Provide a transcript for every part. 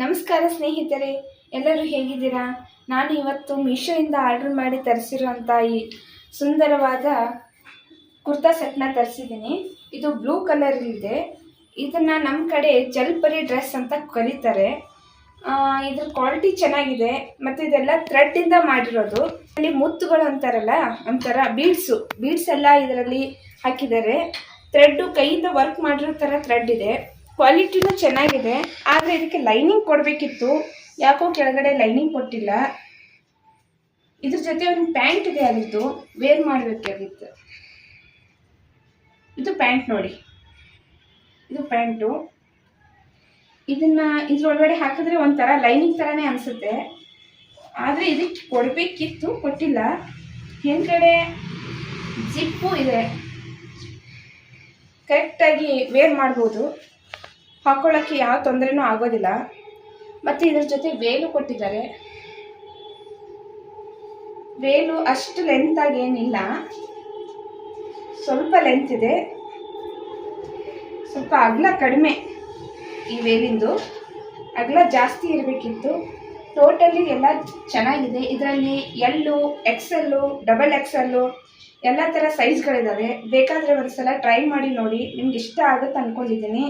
ನಮಸ್ಕಾರ ಸ್ನೇಹಿತರೆ, ಎಲ್ಲರೂ ಹೇಗಿದ್ದೀರಾ? ನಾನು ಇವತ್ತು ಮೀಶೋಯಿಂದ ಆರ್ಡರ್ ಮಾಡಿ ತರಿಸಿರುವಂಥ ಈ ಸುಂದರವಾದ ಕುರ್ತಾ ಸೆಟ್ನ ತರಿಸಿದ್ದೀನಿ. ಇದು ಬ್ಲೂ ಕಲರ್ ಇದೆ. ಇದನ್ನು ನಮ್ಮ ಕಡೆ ಜಲ್ಪರಿ ಡ್ರೆಸ್ ಅಂತ ಕರೀತಾರೆ. ಇದ್ರ ಕ್ವಾಲಿಟಿ ಚೆನ್ನಾಗಿದೆ ಮತ್ತು ಇದೆಲ್ಲ ಥ್ರೆಡ್ಡಿಂದ ಮಾಡಿರೋದು. ಇಲ್ಲಿ ಮುತ್ತುಗಳು ಅಂತಾರಲ್ಲ, ಒಂಥರ ಬೀಡ್ಸ್ ಎಲ್ಲ ಇದರಲ್ಲಿ ಹಾಕಿದ್ದಾರೆ. ಥ್ರೆಡ್ಡು ಕೈಯಿಂದ ವರ್ಕ್ ಮಾಡಿರೋ ಥರ ಥ್ರೆಡ್ ಇದೆ. ಕ್ವಾಲಿಟಿನೂ ಚೆನ್ನಾಗಿದೆ. ಆದರೆ ಇದಕ್ಕೆ ಲೈನಿಂಗ್ ಕೊಡಬೇಕಿತ್ತು, ಯಾಕೋ ಕೆಳಗಡೆ ಲೈನಿಂಗ್ ಕೊಟ್ಟಿಲ್ಲ. ಇದ್ರ ಜೊತೆ ಒಂದು ಪ್ಯಾಂಟ್ ಇದೆ, ಆಗಿತ್ತು ವೇರ್ ಮಾಡಬೇಕಾಗಿತ್ತು. ಇದು ಪ್ಯಾಂಟ್ ನೋಡಿ, ಇದು ಪ್ಯಾಂಟು. ಇದ್ರೊಳಗಡೆ ಹಾಕಿದ್ರೆ ಒಂಥರ ಲೈನಿಂಗ್ ಥರನೇ ಅನಿಸುತ್ತೆ. ಆದರೆ ಇದಕ್ಕೆ ಕೊಡಬೇಕಿತ್ತು, ಕೊಟ್ಟಿಲ್ಲ. ಹಿಂದ್ಗಡೆ ಜಿಪ್ಪು ಇದೆ, ಕರೆಕ್ಟಾಗಿ ವೇರ್ ಮಾಡ್ಬೋದು. ಹಾಕೊಳ್ಳೋಕ್ಕೆ ಯಾವ ತೊಂದರೆನೂ ಆಗೋದಿಲ್ಲ. ಮತ್ತು ಇದ್ರ ಜೊತೆ ವೇಲು ಕೊಟ್ಟಿದ್ದಾರೆ. ವೇಲು ಅಷ್ಟು ಲೆಂತಾಗಿ ಏನಿಲ್ಲ, ಸ್ವಲ್ಪ ಲೆಂತ್ ಇದೆ, ಸ್ವಲ್ಪ ಅಗಲ ಕಡಿಮೆ. ಈ ವೇಲಿಂದು ಅಗಲ ಜಾಸ್ತಿ ಇರಬೇಕಿತ್ತು. ಟೋಟಲಿ ಎಲ್ಲ ಚೆನ್ನಾಗಿದೆ. ಇದರಲ್ಲಿ ಎಲ್ಲು, ಎಕ್ಸೆಲ್ಲು, ಡಬಲ್ ಎಕ್ಸೆಲ್ಲು ಎಲ್ಲ ಥರ ಸೈಜ್ಗಳಿದ್ದಾವೆ. ಬೇಕಾದರೆ ಒಂದ್ಸಲ ಟ್ರೈ ಮಾಡಿ ನೋಡಿ, ನಿಮ್ಗೆ ಇಷ್ಟ ಆಗುತ್ತೆ ಅಂದ್ಕೊಂಡಿದ್ದೀನಿ.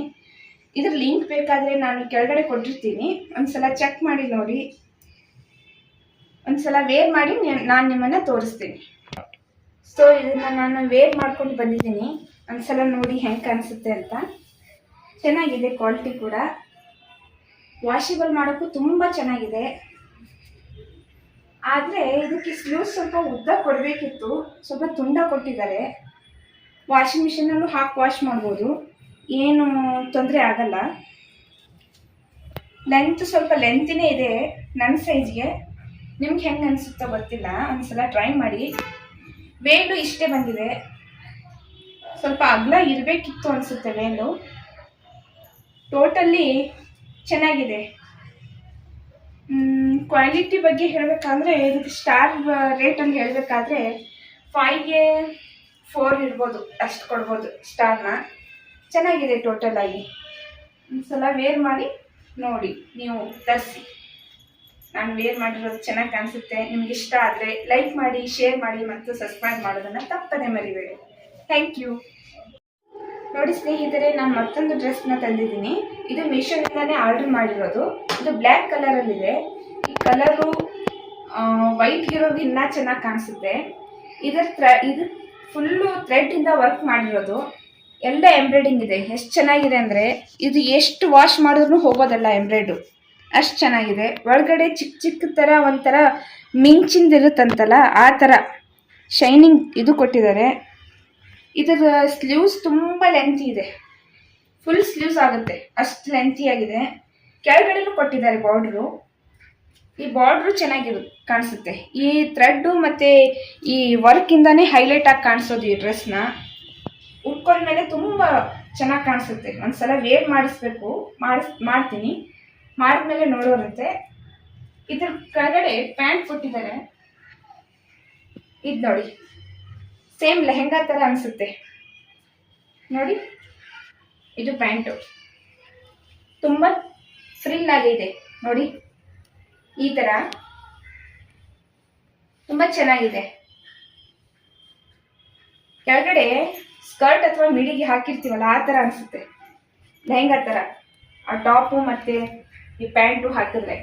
ಇದ್ರ ಲಿಂಕ್ ಬೇಕಾದರೆ ನಾನು ಕೆಳಗಡೆ ಕೊಟ್ಟಿರ್ತೀನಿ, ಒಂದ್ಸಲ ಚೆಕ್ ಮಾಡಿ ನೋಡಿ. ಒಂದ್ಸಲ ವೇರ್ ಮಾಡಿ ನಾನು ನಿಮ್ಮನ್ನು ತೋರಿಸ್ತೀನಿ. ಸೊ ಇದನ್ನು ನಾನು ವೇರ್ ಮಾಡ್ಕೊಂಡು ಬಂದಿದ್ದೀನಿ, ಒಂದ್ಸಲ ನೋಡಿ ಹೆಂಗೆ ಕಾಣಿಸುತ್ತೆ ಅಂತ. ಚೆನ್ನಾಗಿದೆ, ಕ್ವಾಲಿಟಿ ಕೂಡ. ವಾಷೇಬಲ್ ಮಾಡೋಕ್ಕೂ ತುಂಬ ಚೆನ್ನಾಗಿದೆ. ಆದರೆ ಇದಕ್ಕೆ ಸ್ಲೀವ್ಸ್ ಸ್ವಲ್ಪ ಉದ್ದ ಕೊಡಬೇಕಿತ್ತು, ಸ್ವಲ್ಪ ತುಂಡ ಕೊಟ್ಟಿದ್ದಾರೆ. ವಾಷಿಂಗ್ ಮಿಷಿನಲ್ಲೂ ಹಾಕಿ ವಾಶ್ ಮಾಡ್ಬೋದು, ಏನು ತೊಂದರೆ ಆಗಲ್ಲ. ಲೆಂತ್ ಸ್ವಲ್ಪ ಲೆಂತಿನೇ ಇದೆ ನನ್ನ ಸೈಜ್ಗೆ. ನಿಮ್ಗೆ ಹೆಂಗೆ ಅನಿಸುತ್ತೋ ಗೊತ್ತಿಲ್ಲ, ಒಂದ್ಸಲ ಟ್ರೈ ಮಾಡಿ. ವೇಲು ಇಷ್ಟೇ ಬಂದಿದೆ, ಸ್ವಲ್ಪ ಅಗಲ ಇರಬೇಕಿತ್ತು ಅನಿಸುತ್ತೆ ವೇಲು. ಟೋಟಲಿ ಚೆನ್ನಾಗಿದೆ. ಕ್ವಾಲಿಟಿ ಬಗ್ಗೆ ಹೇಳಬೇಕಂದ್ರೆ ಇದಕ್ಕೆ ಸ್ಟಾರ್ ರೇಟಲ್ಲಿ ಹೇಳಬೇಕಾದ್ರೆ 5ಗೆ 4 ಇರ್ಬೋದು, ಅಷ್ಟು ಕೊಡ್ಬೋದು ಸ್ಟಾರ್ನ. ಚೆನ್ನಾಗಿದೆ ಟೋಟಲ್ ಆಗಿ. ಒಂದ್ಸಲ ವೇರ್ ಮಾಡಿ ನೋಡಿ, ನೀವು ತರಿಸಿ. ನಾನು ವೇರ್ ಮಾಡಿರೋದು ಚೆನ್ನಾಗಿ ಕಾಣಿಸುತ್ತೆ. ನಿಮ್ಗೆ ಇಷ್ಟ ಆದರೆ ಲೈಕ್ ಮಾಡಿ, ಶೇರ್ ಮಾಡಿ ಮತ್ತು ಸಬ್ಸ್ಕ್ರೈಬ್ ಮಾಡೋದನ್ನು ತಪ್ಪದೇ ಮರಿಬೇಡಿ. Thank you. ನೋಡಿ ಸ್ನೇಹಿತರೆ, ನಾನು ಮತ್ತೊಂದು ಡ್ರೆಸ್ನ ತಂದಿದ್ದೀನಿ. ಇದು ಮೀಶೋದಿಂದನೇ ಆರ್ಡರ್ ಮಾಡಿರೋದು. ಇದು ಬ್ಲ್ಯಾಕ್ ಕಲರಲ್ಲಿದೆ. ಈ ಕಲರು ವೈಟ್ ಇರೋದು ಇನ್ನೂ ಚೆನ್ನಾಗಿ ಕಾಣಿಸುತ್ತೆ. ಇದು ಫುಲ್ಲು ಥ್ರೆಡ್ಡಿಂದ ವರ್ಕ್ ಮಾಡಿರೋದು. ಎಲ್ಲ ಎಂಬ್ರಾಯ್ಡಿಂಗ್ ಇದೆ. ಎಷ್ಟು ಚೆನ್ನಾಗಿದೆ ಅಂದರೆ ಇದು ಎಷ್ಟು ವಾಶ್ ಮಾಡಿದ್ರೂ ಹೋಗೋದಲ್ಲ ಎಂಬ್ರಾಯ್ಡು, ಅಷ್ಟು ಚೆನ್ನಾಗಿದೆ. ಒಳಗಡೆ ಚಿಕ್ಕ ಚಿಕ್ಕ ಥರ ಒಂಥರ ಮಿಂಚಿಂದ ಇರುತ್ತಂತಲ್ಲ, ಆ ಥರ ಶೈನಿಂಗ್ ಇದು ಕೊಟ್ಟಿದ್ದಾರೆ. ಇದರ ಸ್ಲೀವ್ಸ್ ತುಂಬ ಲೆಂತಿ ಇದೆ, ಫುಲ್ ಸ್ಲೀವ್ಸ್ ಆಗುತ್ತೆ, ಅಷ್ಟು ಲೆಂತಿಯಾಗಿದೆ. ಕೆಳಗಡೆನೂ ಕೊಟ್ಟಿದ್ದಾರೆ ಬಾರ್ಡ್ರು. ಈ ಬಾರ್ಡ್ರು ಚೆನ್ನಾಗಿರು ಕಾಣಿಸುತ್ತೆ. ಈ ಥ್ರೆಡ್ಡು ಮತ್ತು ಈ ವರ್ಕಿಂದನೇ ಹೈಲೈಟ್ ಆಗಿ ಕಾಣಿಸೋದು ಈ ಡ್ರೆಸ್ನ. ಉಟ್ಕೊಂಡ್ಮೇಲೆ ತುಂಬ ಚೆನ್ನಾಗಿ ಕಾಣಿಸುತ್ತೆ. ಒಂದ್ಸಲ ವೇರ್ ಮಾಡಿಸ್ಬೇಕು, ಮಾಡ್ತೀನಿ. ಮಾಡಿದ್ಮೇಲೆ ನೋಡೋರಂತೆ. ಇದ್ರ ಕೆಳಗಡೆ ಪ್ಯಾಂಟ್ ಕೊಟ್ಟಿದ್ದಾರೆ. ಇದು ನೋಡಿ, ಸೇಮ್ ಲೆಹೆಂಗಾ ಥರ ಅನಿಸುತ್ತೆ ನೋಡಿ. ಇದು ಪ್ಯಾಂಟು ತುಂಬ ಫ್ರಿಲ್ ಆಗಿದೆ ನೋಡಿ, ಈ ಥರ ತುಂಬ ಚೆನ್ನಾಗಿದೆ. ಕೆಳಗಡೆ ಸ್ಕರ್ಟ್ ಅಥವಾ ಮಿಡಿಗೆ ಹಾಕಿರ್ತೀವಲ್ಲ, ಆ ಥರ ಅನಿಸುತ್ತೆ, ಲೆಹಂಗಾ ಥರ. ಆ ಟಾಪು ಮತ್ತು ಈ ಪ್ಯಾಂಟು ಹಾಕಿದ್ರೆ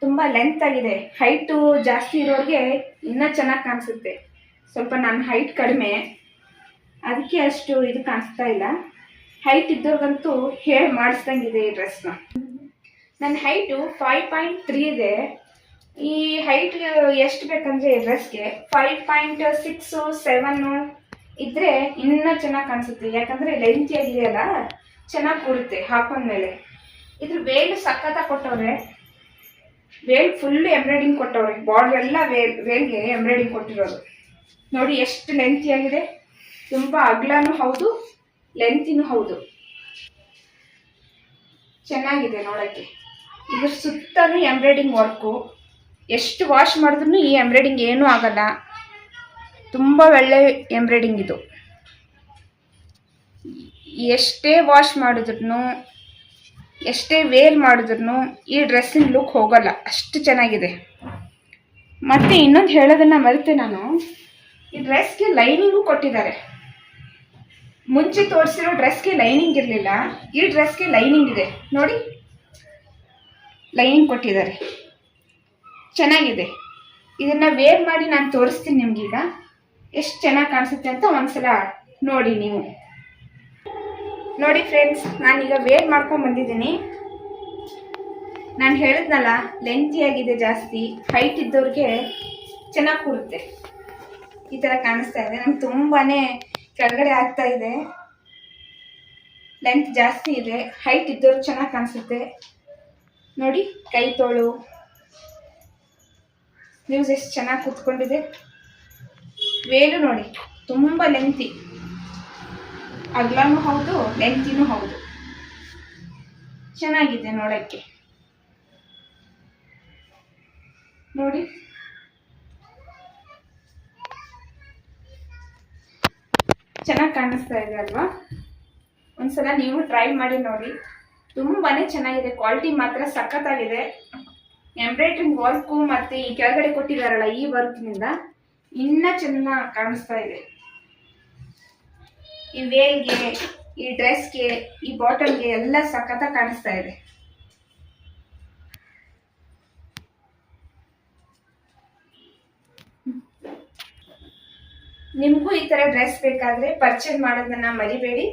ತುಂಬ ಲೆಂತ್ ಆಗಿದೆ. ಹೈಟು ಜಾಸ್ತಿ ಇರೋರಿಗೆ ಇನ್ನೂ ಚೆನ್ನಾಗಿ ಕಾಣಿಸುತ್ತೆ. ಸ್ವಲ್ಪ ನನ್ನ ಹೈಟ್ ಕಡಿಮೆ, ಅದಕ್ಕೆ ಅಷ್ಟು ಇದು ಕಾಣಿಸ್ತಾ ಇಲ್ಲ. ಹೈಟ್ ಇದ್ದವ್ರಿಗಂತೂ ಹೇಳಿ ಮಾಡಿಸ್ದಂಗಿದೆ ಈ ಡ್ರೆಸ್ನ. ನನ್ನ ಹೈಟು 5.3 ಇದೆ. ಈ ಹೈಟ್ ಎಷ್ಟು ಬೇಕಂದರೆ ಈ ಡ್ರೆಸ್ಗೆ 5.6, 7 ಇದ್ದರೆ ಇನ್ನೂ ಚೆನ್ನಾಗಿ ಕಾಣಿಸುತ್ತೆ. ಯಾಕಂದರೆ ಲೆಂತಿಯಾಗಿದೆಯಲ್ಲ, ಚೆನ್ನಾಗಿ ಕೂರುತ್ತೆ ಹಾಕೊಂಡ್ಮೇಲೆ. ಇದ್ರ ವೇಲು ಸಖತ್ತಾಗಿ ಕೊಟ್ಟವ್ರೆ. ವೇಲ್ ಫುಲ್ಲು ಎಂಬ್ರಾಯ್ಡಿಂಗ್ ಕೊಟ್ಟವ್ರೆ. ಬಾರ್ಡ್ರ್ ಎಲ್ಲ ವೇಲ್ಗೆ ಎಂಬ್ರಾಯ್ಡಿಂಗ್ ಕೊಟ್ಟಿರೋದು ನೋಡಿ. ಎಷ್ಟು ಲೆಂತಿಯಾಗಿದೆ, ತುಂಬ ಅಗಲನೂ ಹೌದು, ಲೆಂತಿನೂ ಹೌದು. ಚೆನ್ನಾಗಿದೆ ನೋಡೋಕ್ಕೆ. ಇದ್ರ ಸುತ್ತಲೂ ಎಂಬ್ರಾಯ್ಡಿಂಗ್ ವರ್ಕು. ಎಷ್ಟು ವಾಶ್ ಮಾಡಿದ್ರೂ ಈ ಎಂಬ್ರಾಯ್ಡಿಂಗ್ ಏನೂ ಆಗಲ್ಲ. ತುಂಬ ಒಳ್ಳೆ ಎಂಬ್ರಾಯ್ಡಿಂಗ್ ಇದು. ಎಷ್ಟೇ ವಾಶ್ ಮಾಡಿದ್ರು ಎಷ್ಟೇ ವೇರ್ ಮಾಡಿದ್ರು ಈ ಡ್ರೆಸ್ಸಿನ ಲುಕ್ ಹೋಗೋಲ್ಲ, ಅಷ್ಟು ಚೆನ್ನಾಗಿದೆ. ಮತ್ತು ಇನ್ನೊಂದು ಹೇಳೋದನ್ನು ಮರೆತೆ ನಾನು, ಈ ಡ್ರೆಸ್ಗೆ ಲೈನಿಂಗು ಕೊಟ್ಟಿದ್ದಾರೆ. ಮುಂಚೆ ತೋರಿಸಿರೋ ಡ್ರೆಸ್ಗೆ ಲೈನಿಂಗ್ ಇರಲಿಲ್ಲ, ಈ ಡ್ರೆಸ್ಗೆ ಲೈನಿಂಗ್ ಇದೆ ನೋಡಿ, ಲೈನಿಂಗ್ ಕೊಟ್ಟಿದ್ದಾರೆ, ಚೆನ್ನಾಗಿದೆ. ಇದನ್ನು ವೇರ್ ಮಾಡಿ ನಾನು ತೋರಿಸ್ತೀನಿ ನಿಮಗೀಗ ಎಷ್ಟು ಚೆನ್ನಾಗಿ ಕಾಣಿಸುತ್ತೆ ಅಂತ ಒಂದ್ಸಲ ನೋಡಿ ನೀವು. ನೋಡಿ ಫ್ರೆಂಡ್ಸ್, ನಾನೀಗ ವೇರ್ ಮಾಡ್ಕೊಂಡು ಬಂದಿದ್ದೀನಿ. ನಾನು ಹೇಳಿದ್ನಲ್ಲ, ಲೆಂತಿಯಾಗಿದೆ ಜಾಸ್ತಿ, ಹೈಟ್ ಇದ್ದವ್ರಿಗೆ ಚೆನ್ನಾಗಿ ಕೂರುತ್ತೆ. ಈ ಥರ ಕಾಣಿಸ್ತಾ ಇದೆ. ನಂಗೆ ತುಂಬಾ ಕೆಳಗಡೆ ಆಗ್ತಾ ಇದೆ, ಲೆಂತ್ ಜಾಸ್ತಿ ಇದೆ, ಹೈಟ್ ಇದ್ದವ್ರಿಗೆ ಚೆನ್ನಾಗಿ ಕಾಣಿಸುತ್ತೆ ನೋಡಿ. ಕೈ ತೋಳು ನ್ಯೂಸ್ ಎಷ್ಟು ಚೆನ್ನಾಗಿ ಕೂತ್ಕೊಂಡಿದೆ. ವೇಲು ನೋಡಿ, ತುಂಬ ಲೆಂತಿ, ಅಗಲನೂ ಹೌದು ಲೆಂತಿನೂ ಹೌದು, ಚೆನ್ನಾಗಿದೆ ನೋಡೋಕ್ಕೆ. ನೋಡಿ ಚೆನ್ನಾಗಿ ಕಾಣಿಸ್ತಾ ಇದೆ ಅಲ್ವಾ? ಒಂದ್ಸಲ ನೀವು ಟ್ರೈ ಮಾಡಿ ನೋಡಿ, ತುಂಬಾ ಚೆನ್ನಾಗಿದೆ. ಕ್ವಾಲಿಟಿ ಮಾತ್ರ ಸಖತ್ತಾಗಿದೆ. ಎಂಬ್ರಾಯ್ಡ್ರಿಂಗ್ ವರ್ಕು ಮತ್ತು ಈ ಕೆಳಗಡೆ ಕೊಟ್ಟಿದ್ದಾರಲ್ಲ ಈ ವರ್ಕ್ನಿಂದ ಇನ್ನೂ ಚೆನ್ನಾಗಿ ಕಾಣಿಸ್ತಾ ಇದೆ. ಈ ವೇಲ್ಗೆ, ಈ ಡ್ರೆಸ್ಗೆ, ಈ ಬಾಟಲ್ಗೆ ಎಲ್ಲ ಸಖತ್ತಾಗಿ ಕಾಣಿಸ್ತಾ ಇದೆ. ನಿಮಗೂ ಈ ಥರ ಡ್ರೆಸ್ ಬೇಕಾದರೆ ಪರ್ಚೇಸ್ ಮಾಡೋದನ್ನು ಮರಿಬೇಡಿ.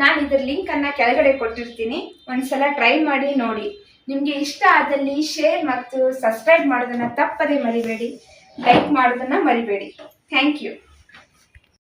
ನಾನು ಇದರ ಲಿಂಕನ್ನು ಕೆಳಗಡೆ ಕೊಟ್ಟಿರ್ತೀನಿ, ಒಂದ್ಸಲ ಟ್ರೈ ಮಾಡಿ ನೋಡಿ. ನಿಮಗೆ ಇಷ್ಟ ಆದಲ್ಲಿ ಶೇರ್ ಮತ್ತು ಸಬ್ಸ್ಕ್ರೈಬ್ ಮಾಡೋದನ್ನು ತಪ್ಪದೇ ಮರಿಬೇಡಿ, ಲೈಕ್ ಮಾಡೋದನ್ನು ಮರಿಬೇಡಿ. Thank you.